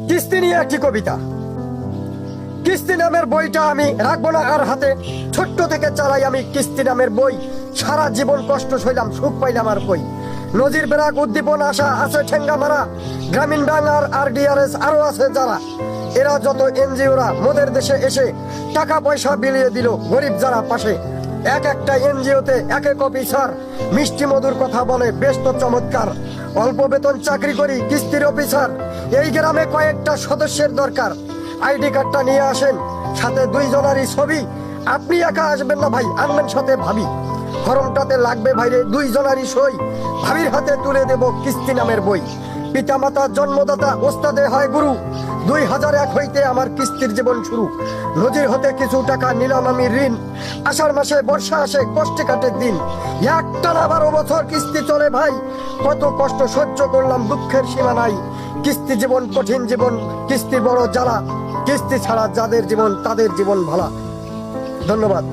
কিস্তি নিয়ে একটি কবিতা। কিস্তি নামের বইটা আমি রাখবো না আর হাতে, ছোট্ট থেকে চালাই আমি কিস্তি নামের বই। সারা জীবন কষ্ট সইলাম, সুখ পাইলাম আর কই। নজির বেরাক উদ্দীপন আশা আছে ঠেঙ্গা মারা, গ্রামীণ ব্যাংক আর ডিআরএস আরো আছে যারা। এরা যত এনজিওরা মোদের দেশে এসে টাকা পয়সা বিলিয়ে দিল গরিব যারা পাশে। এক একটা এনজিওতে এক এক অফিসার মিষ্টি মধুর কথা বলে, বেশ তো চমৎকার। অল্প বেতন চাকরি করি কিস্তির অফিসার, এই গ্রামে কয়েকটা সদস্যের দরকার। আইডি কার্ডটা নিয়ে আসেন, সাথে 2 জনারই ছবি। আপনি একা আসবেন না ভাই, আনবেন সাথে ভাবি। ফর্মটাতে লাগবে ভাইরে 2 জনারই সই, ভাবির হাতে তুলে দেব কিস্তি নামের বই। পিতা মাতা জন্মদাতা ওস্তাদে হয় গুরু, 2001 হইতে আমার কিস্তির জীবন শুরু। নজির হতে কিছু টাকা নিলাম আমি ঋণ, আষাঢ় মাসে বর্ষা আসে কষ্টে কাটে দিন। একটানা 12 বছর কিস্তি চলে ভাই, কত কষ্ট সহ্য করলাম দুঃখের সীমা নাই। কিস্তি জীবন কঠিন জীবন, কিস্তি বড় জ্বালা, কিস্তি ছাড়া যাদের জীবন তাদের জীবন ভালা। ধন্যবাদ।